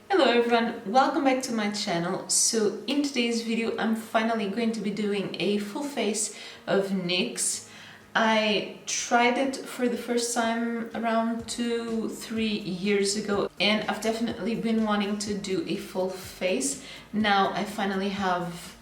Hello everyone, welcome back to my channel. So in today's video I'm finally going to be doing a full face of NYX. I tried it for the first time around 2-3 years ago and I've definitely been wanting to do a full face. Now I finally have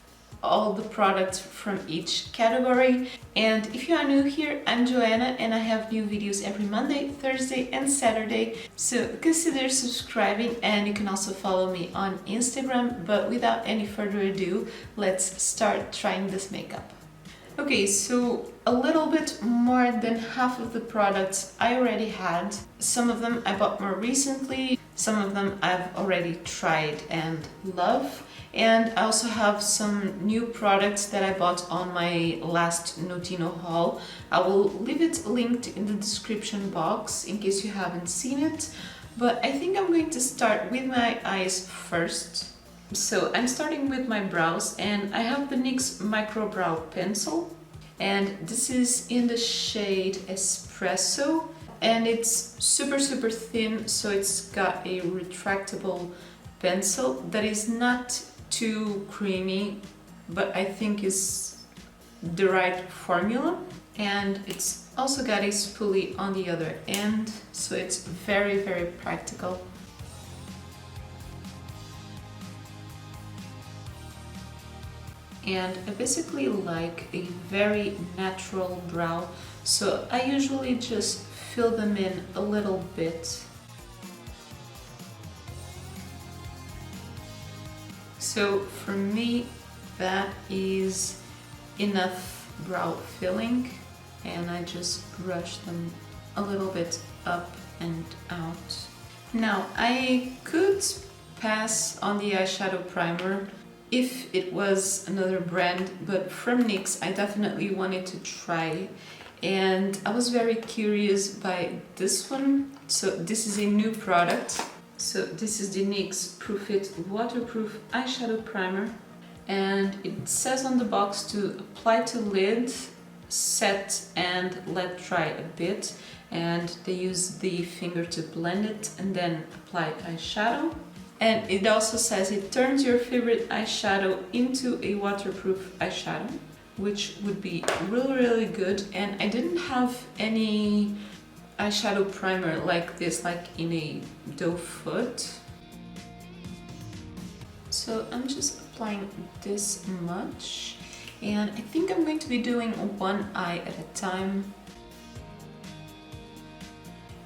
all the products from each category. And if you are new here, I'm Joanna and I have new videos every Monday, Thursday and Saturday. So consider subscribing, and you can also follow me on Instagram. But without any further ado, let's start trying this makeup. Okay, so a little bit more than half of the products I already had. Some of them I bought more recently, some of them I've already tried and love. And I also have some new products that I bought on my last Notino haul. I will leave it linked in the description box in case you haven't seen it. But I think I'm going to start with my eyes first. So I'm starting with my brows and I have the NYX Micro Brow Pencil. And this is in the shade Espresso. And it's super thin, so it's got a retractable pencil that is not too creamy, but I think is the right formula. And it's also got a spoolie on the other end, so it's very practical. And I basically like a very natural brow, so I usually just fill them in a little bit. So for me, that is enough brow filling, and I just brush them a little bit up and out. Now, I could pass on the eyeshadow primer if it was another brand, but from NYX I definitely wanted to try, and I was very curious by this one. So this is a new product. So this is the NYX Proof It Waterproof Eyeshadow Primer, and it says on the box to apply to lid, set and let dry a bit, and they use the finger to blend it and then apply eyeshadow. And it also says it turns your favorite eyeshadow into a waterproof eyeshadow, which would be really good. And I didn't have any eyeshadow primer like this, like in a doe foot. So I'm just applying this much, and I think I'm going to be doing one eye at a time.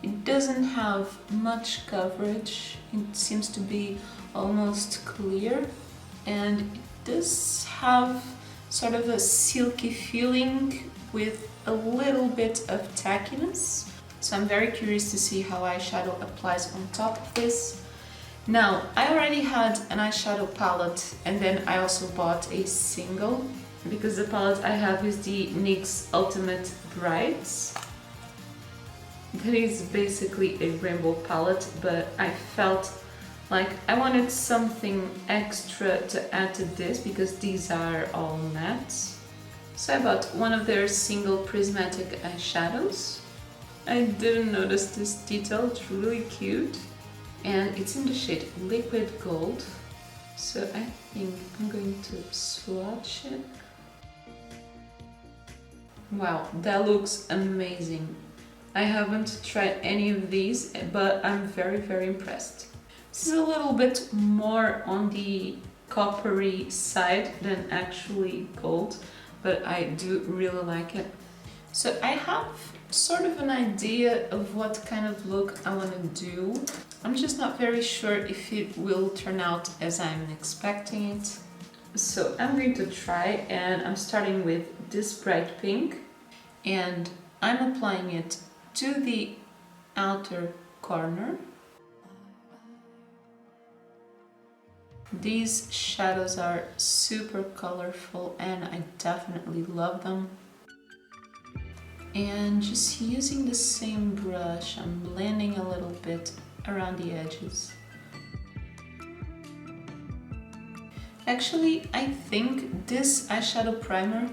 It doesn't have much coverage, it seems to be almost clear, and it does have sort of a silky feeling with a little bit of tackiness. So I'm very curious to see how eyeshadow applies on top of this. Now, I already had an eyeshadow palette, and then I also bought a single, because the palette I have is the NYX Ultimate Brights. That is basically a rainbow palette, but I felt like I wanted something extra to add to this because these are all mattes. So I bought one of their single prismatic eyeshadows. I didn't notice this detail, it's really cute. And it's in the shade Liquid Gold. So I think I'm going to swatch it. Wow, that looks amazing. I haven't tried any of these, but I'm very impressed. This is a little bit more on the coppery side than actually gold, but I do really like it. So I have sort of an idea of what kind of look I want to do. I'm just not very sure if it will turn out as I'm expecting it. So I'm going to try, and I'm starting with this bright pink, and I'm applying it to the outer corner. These shadows are super colorful and I definitely love them. And just using the same brush, I'm blending a little bit around the edges. Actually, I think this eyeshadow primer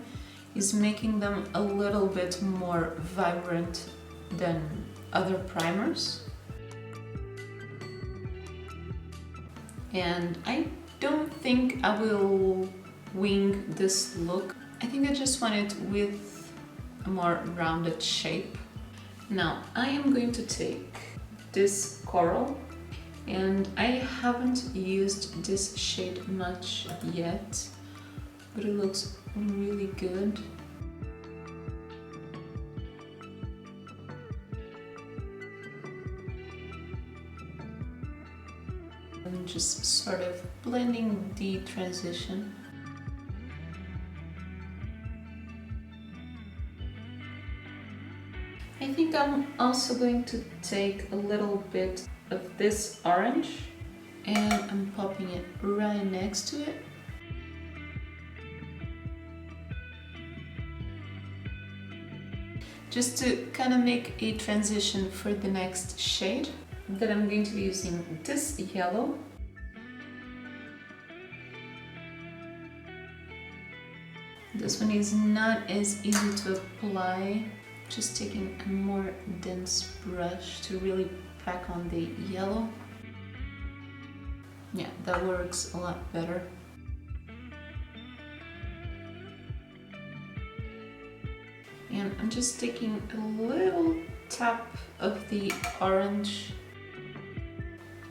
is making them a little bit more vibrant than other primers. and I don't think I will wing this look. I think I just want it with a more rounded shape. Now I am going to take this coral, and I haven't used this shade much yet, but it looks really good. I'm just sort of blending the transition. I think I'm also going to take a little bit of this orange and I'm popping it right next to it. Just to kind of make a transition for the next shade. Then I'm going to be using this yellow. This one is not as easy to apply. Just taking a more dense brush to really pack on the yellow. Yeah, that works a lot better. And I'm just taking a little tap of the orange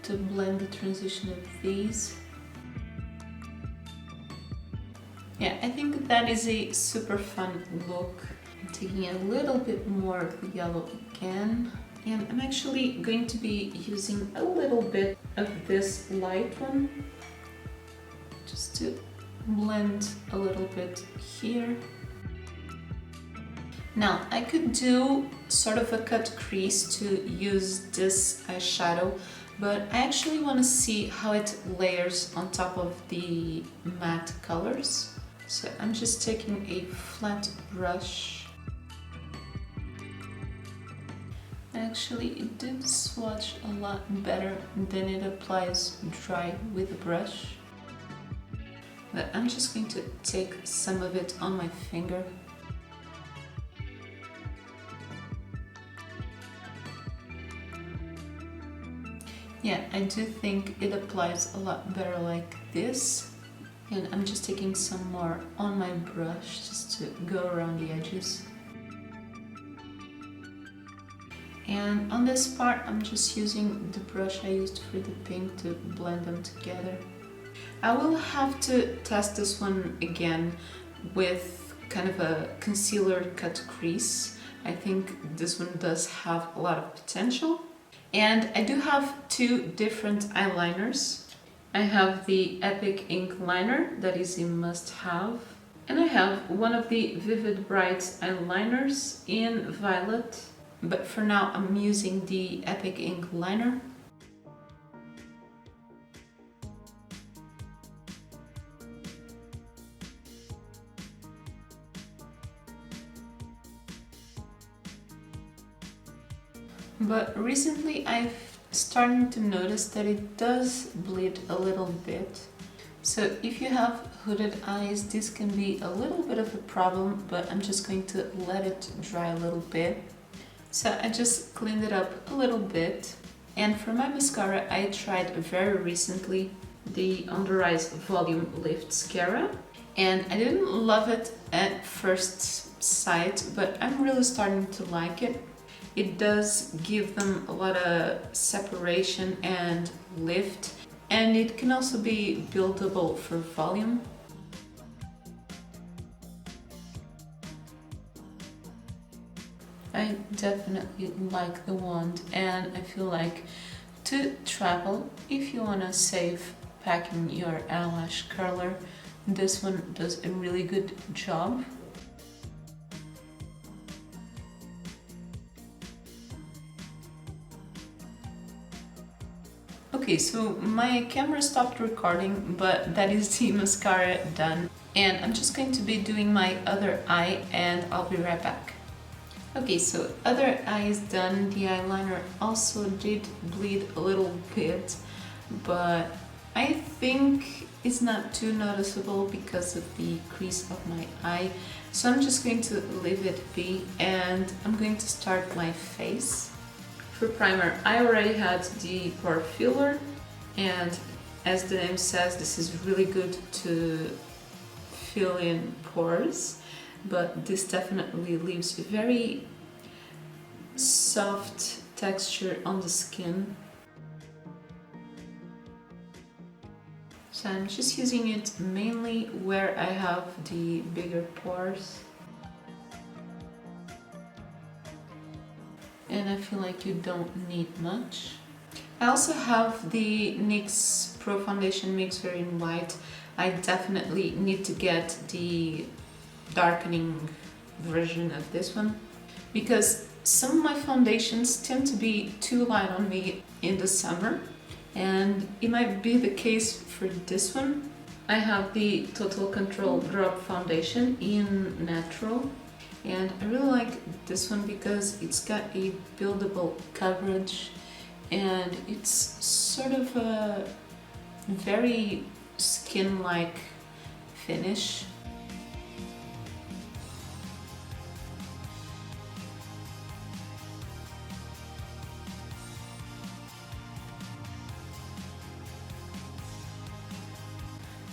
to blend the transition of these. Yeah, I think that is a super fun look. I'm taking a little bit more of the yellow again, and I'm actually going to be using a little bit of this light one just to blend a little bit here. Now I could do sort of a cut crease to use this eyeshadow, but I actually want to see how it layers on top of the matte colors. So I'm just taking a flat brush. Actually, it did swatch a lot better than it applies dry with a brush. But I'm just going to take some of it on my finger. Yeah, I do think it applies a lot better like this. And I'm just taking some more on my brush just to go around the edges. And on this part, I'm just using the brush I used for the pink to blend them together. I will have to test this one again with kind of a concealer cut crease. I think this one does have a lot of potential. And I do have two different eyeliners. I have the Epic Ink Liner, that is a must-have. And I have one of the Vivid Brights eyeliners in Violet. But for now, I'm using the Epic Ink Liner. But recently I've started to notice that it does bleed a little bit. So if you have hooded eyes, this can be a little bit of a problem, but I'm just going to let it dry a little bit. So I just cleaned it up a little bit. And for my mascara, I tried very recently the Under Eyes Volume Lift Mascara. And I didn't love it at first sight, but I'm really starting to like it. It does give them a lot of separation and lift, and it can also be buildable for volume. I definitely like the wand, and I feel like to travel, if you want to save packing your eyelash curler, this one does a really good job. Okay, so my camera stopped recording, but that is the mascara done. And I'm just going to be doing my other eye and I'll be right back. Okay, so other eye is done. The eyeliner also did bleed a little bit, but I think it's not too noticeable because of the crease of my eye. So I'm just going to leave it be and I'm going to start my face. For primer, I already had the pore filler and as the name says, this is really good to fill in pores, but this definitely leaves a very soft texture on the skin. So I'm just using it mainly where I have the bigger pores. And I feel like you don't need much. I also have the NYX Pro Foundation Mixer in white. I definitely need to get the darkening version of this one, because some of my foundations tend to be too light on me in the summer, and it might be the case for this one. I have the Total Control Drop Foundation in Natural, and I really like this one because it's got a buildable coverage and it's sort of a very skin-like finish.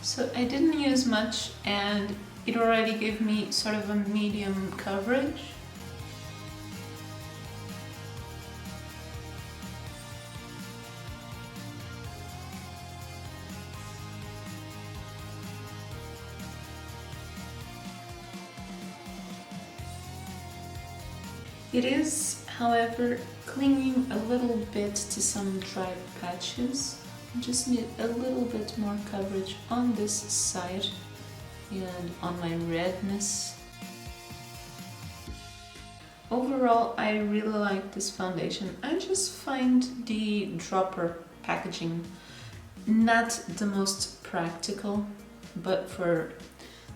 So I didn't use much and it already gave me sort of a medium coverage. It is, however, clinging a little bit to some dry patches. I just need a little bit more coverage on this side and on my redness. Overall, I really like this foundation. I just find the dropper packaging not the most practical, but for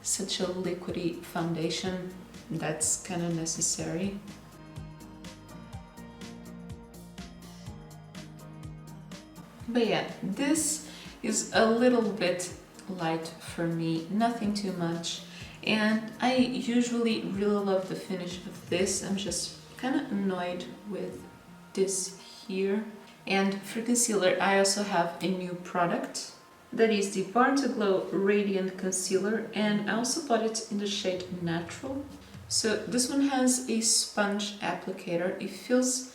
such a liquidy foundation, that's kind of necessary. But yeah, this is a little bit light for me, nothing too much. And I usually really love the finish of this. I'm just kind of annoyed with this here. And for concealer, I also have a new product. That is the Born to Glow Radiant Concealer, and I also bought it in the shade Natural. So this one has a sponge applicator. It feels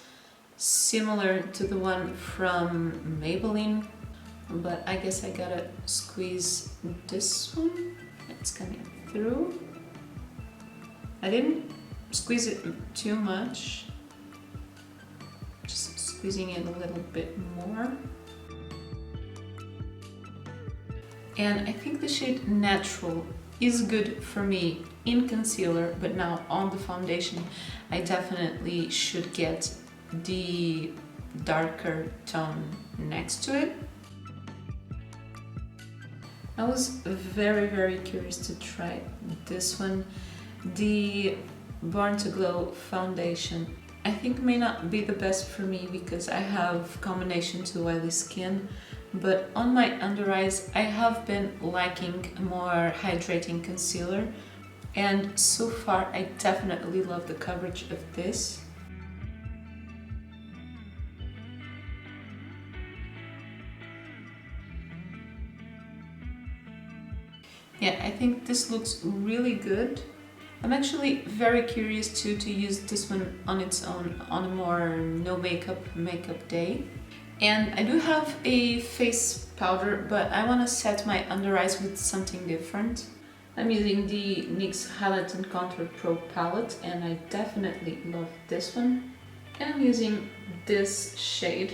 similar to the one from Maybelline, but I guess I gotta squeeze this one. It's coming through. I didn't squeeze it too much, just squeezing it a little bit more. And I think the shade Natural is good for me in concealer, but now on the foundation I definitely should get the darker tone next to it. I was very curious to try this one, the Born to Glow foundation. I think may not be the best for me because I have combination to oily skin, but on my under eyes I have been liking a more hydrating concealer, and so far I definitely love the coverage of this. Yeah, I think this looks really good. I'm actually very curious too to use this one on its own on a more no makeup day. And I do have a face powder, but I want to set my under eyes with something different. I'm using the NYX Highlight and Contour Pro palette, and I definitely love this one. And I'm using this shade.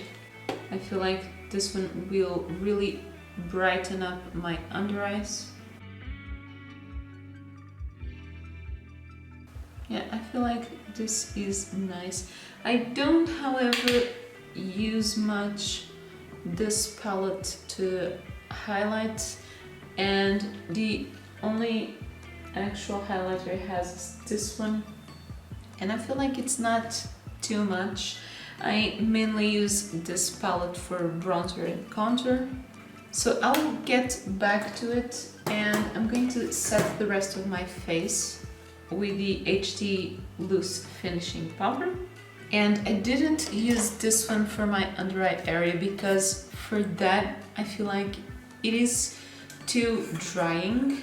I feel like this one will really brighten up my under eyes. Yeah, I feel like this is nice. I don't, however, use much this palette to highlight, and the only actual highlighter it has is this one, and I feel like it's not too much. I mainly use this palette for bronzer and contour. So I'll get back to it, and I'm going to set the rest of my face with the HD Loose Finishing Powder. And I didn't use this one for my under eye area because for that I feel like it is too drying.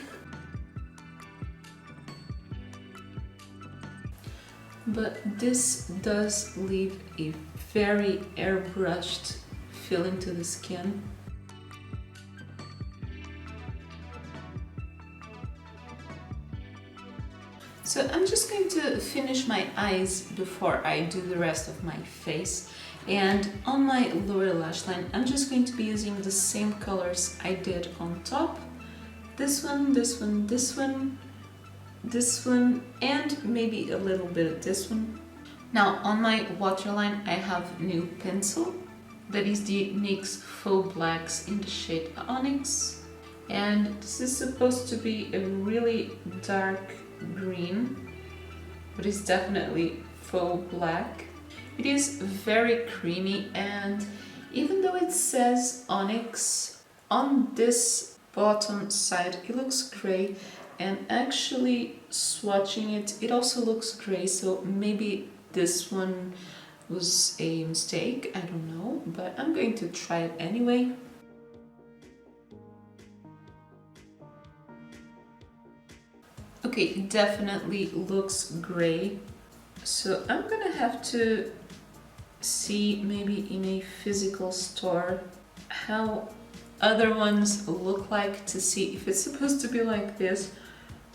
But this does leave a very airbrushed feeling to the skin. So I'm just going to finish my eyes before I do the rest of my face. And on my lower lash line, I'm just going to be using the same colors I did on top. This one, this one, this one, this one, and maybe a little bit of this one. Now on my waterline I have new pencil. That is the NYX Faux Blacks in the shade Onyx. And this is supposed to be a really dark green, but it's definitely faux black. It is very creamy, and even though it says Onyx, on this bottom side it looks gray, and actually swatching it, it also looks gray, so maybe this one was a mistake, I don't know, but I'm going to try it anyway. Okay, it definitely looks gray, so I'm gonna have to see maybe in a physical store how other ones look like to see if it's supposed to be like this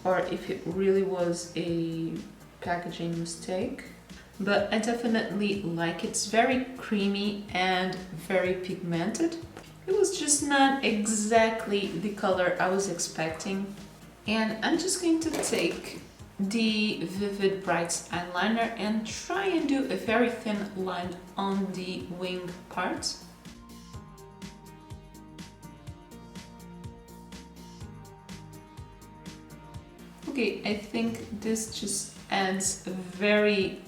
or if it really was a packaging mistake. But I definitely like it. It's very creamy and very pigmented. It was just not exactly the color I was expecting. And I'm just going to take the Vivid Brights eyeliner and try and do a very thin line on the wing part. Okay, I think this just adds a very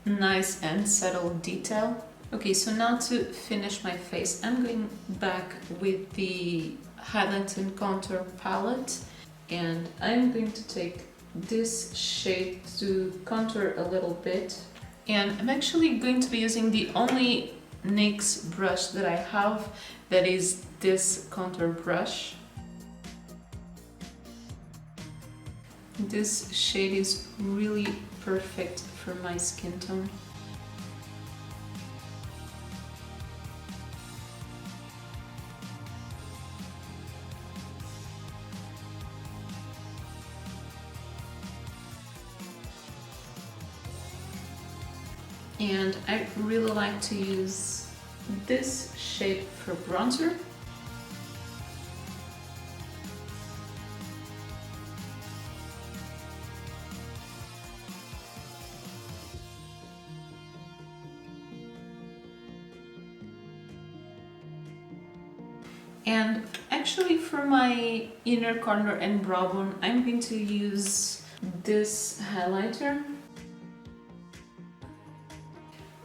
nice and subtle detail. Okay, so now to finish my face, I'm going back with the Highlight and Contour palette, and I'm going to take this shade to contour a little bit. And I'm actually going to be using the only NYX brush that I have, that is this contour brush. This shade is really perfect for my skin tone. And I really like to use this shade for bronzer. And actually for my inner corner and brow bone, I'm going to use this highlighter.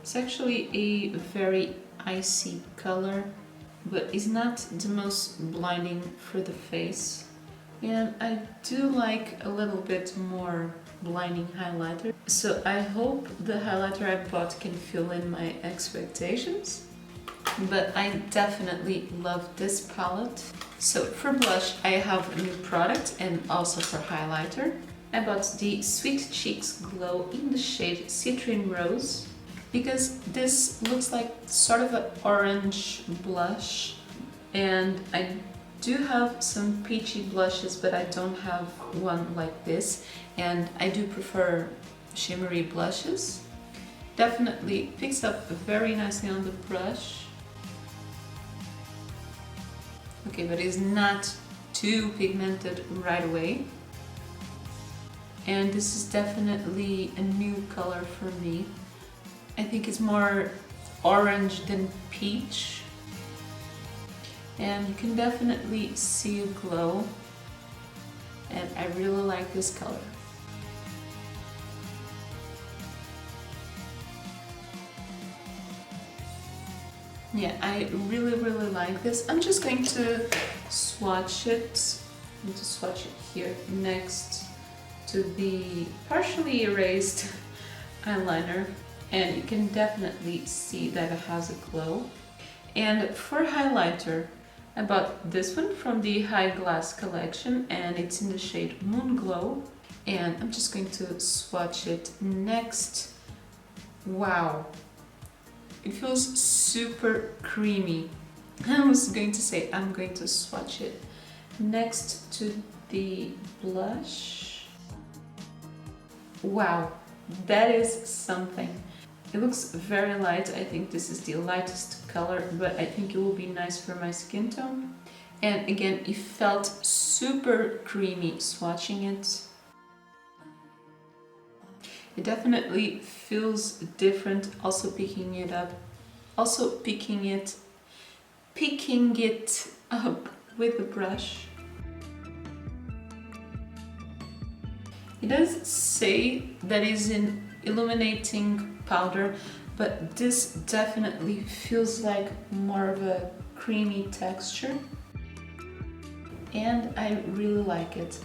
It's actually a very icy color, but it's not the most blinding for the face. And I do like a little bit more blinding highlighter. So I hope the highlighter I bought can fill in my expectations. But I definitely love this palette. So for blush, I have a new product, and also for highlighter. I bought the Sweet Cheeks Glow in the shade Citrine Rose, because this looks like sort of an orange blush, and I do have some peachy blushes, but I don't have one like this, and I do prefer shimmery blushes. Definitely picks up very nicely on the brush. Okay, but it's not too pigmented right away. And this is definitely a new color for me. I think it's more orange than peach. And you can definitely see a glow. And I really like this color. Yeah, I really like this. I'm just going to swatch it. I'm going to swatch it here next to the partially erased eyeliner, and you can definitely see that it has a glow. And for highlighter, I bought this one from the High Glass collection and it's in the shade Moon Glow. And I'm just going to swatch it next. Wow, it feels super creamy. I was going to say I'm going to swatch it next to the blush. Wow, that is something. It looks very light. I think this is the lightest color, but I think it will be nice for my skin tone. And again, it felt super creamy swatching it. It definitely feels different, also picking it up with the brush. It does say that is an illuminating powder, but this definitely feels like more of a creamy texture. And I really like it.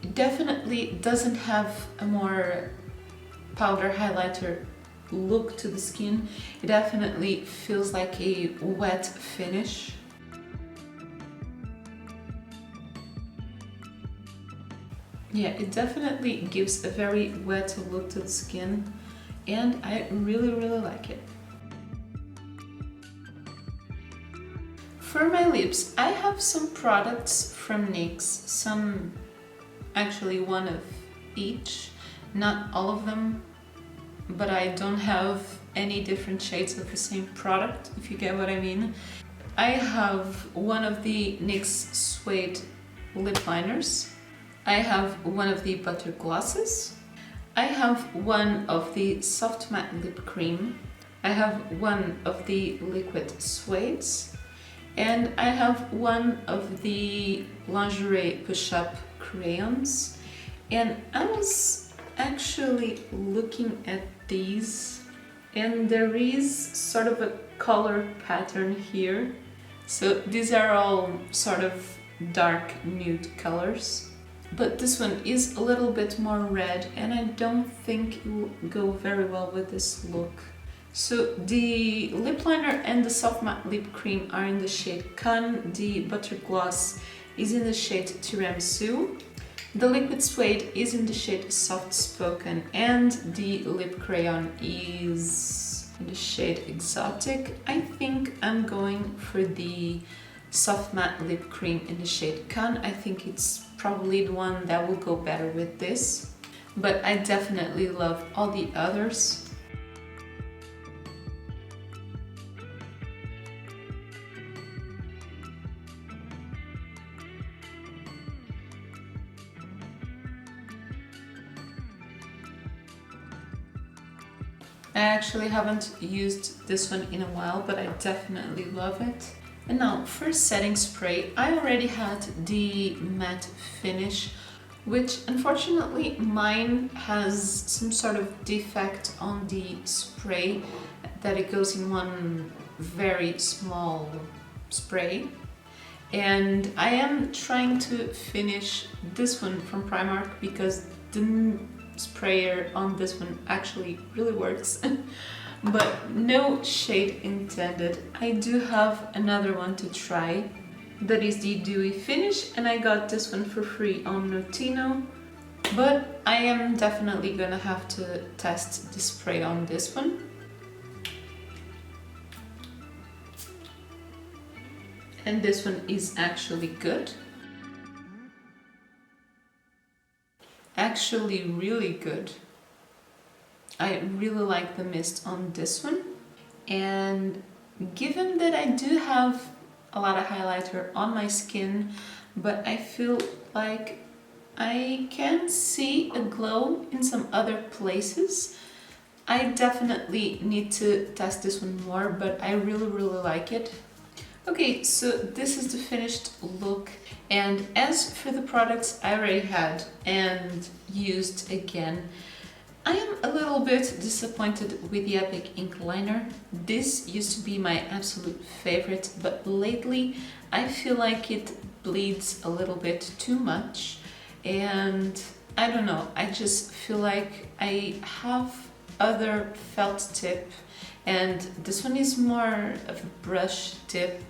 It definitely doesn't have a more powder highlighter look to the skin. It definitely feels like a wet finish. Yeah, it definitely gives a very wet look to the skin, and I really like it. For my lips, I have some products from NYX, actually one of each, not all of them, but I don't have any different shades of the same product, if you get what I mean. I have one of the NYX Suede Lip Liners. I have one of the butter glosses. I have one of the soft matte lip cream. I have one of the liquid suedes. And I have one of the lingerie push-up crayons. And I was actually looking at these, and there is sort of a color pattern here. So these are all sort of dark nude colors. But this one is a little bit more red, and I don't think it will go very well with this look. So the lip liner and the soft matte lip cream are in the shade Can. The butter gloss is in the shade Tiramisu. The liquid suede is in the shade Soft Spoken, and the lip crayon is in the shade Exotic. I think I'm going for the soft matte lip cream in the shade Can. I think it's probably the one that will go better with this, but I definitely love all the others. I actually haven't used this one in a while, but I definitely love it. And now for setting spray, I already had the matte finish, which unfortunately mine has some sort of defect on the spray, that it goes in one very small spray. And I am trying to finish this one from Primark because the sprayer on this one actually really works. But no shade intended. I do have another one to try, that is the Dewy Finish, and I got this one for free on Notino, but I am definitely gonna have to test the spray on this one. And this one is actually good. Actually really good. I really like the mist on this one, and given that I do have a lot of highlighter on my skin, but I feel like I can see a glow in some other places, I definitely need to test this one more, but I really like it. Okay, so this is the finished look, and as for the products I already had and used again, I am a little bit disappointed with the Epic Ink Liner. This used to be my absolute favorite, but lately I feel like it bleeds a little bit too much, and I don't know, I just feel like I have other felt tip, and this one is more of a brush tip,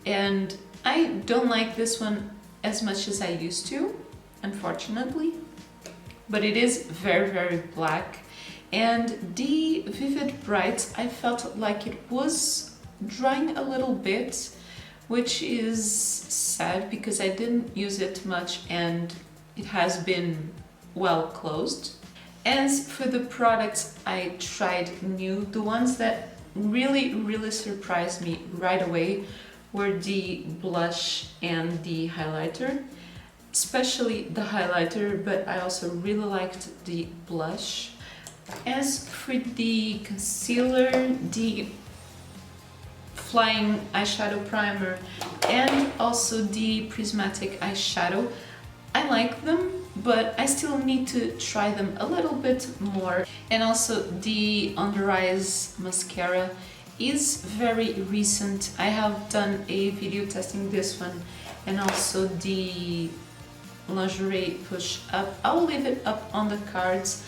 and I don't like this one as much as I used to, unfortunately, but it is very, very black. And the Vivid Brights, I felt like it was drying a little bit, which is sad because I didn't use it much and it has been well closed. As for the products I tried new, the ones that really surprised me right away were the blush and the highlighter, especially the highlighter, but I also really liked the blush. As for the concealer, the Flying eyeshadow primer and also the prismatic eyeshadow, I like them, but I still need to try them a little bit more. And also the Under Eyes mascara is very recent. I have done a video testing this one, and also the Lingerie Push Up. I will leave it up on the cards.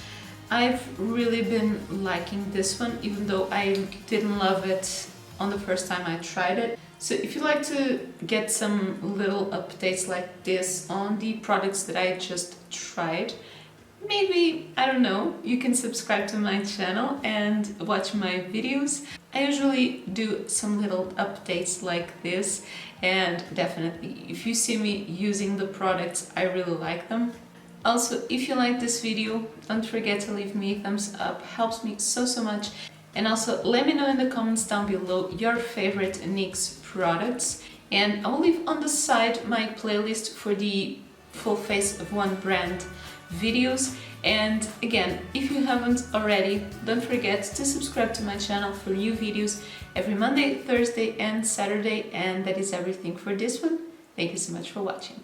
I've really been liking this one, even though I didn't love it on the first time I tried it. So if you like to get some little updates like this on the products that I just tried, maybe, I don't know, you can subscribe to my channel and watch my videos. I usually do some little updates like this, and definitely if you see me using the products, I really like them. Also, if you like this video, don't forget to leave me a thumbs up, helps me so much. And also let me know in the comments down below your favorite NYX products, and I will leave on the side my playlist for the full face of one brand videos. And again, if you haven't already, don't forget to subscribe to my channel for new videos every Monday, Thursday and Saturday. And that is everything for this one. Thank you so much for watching.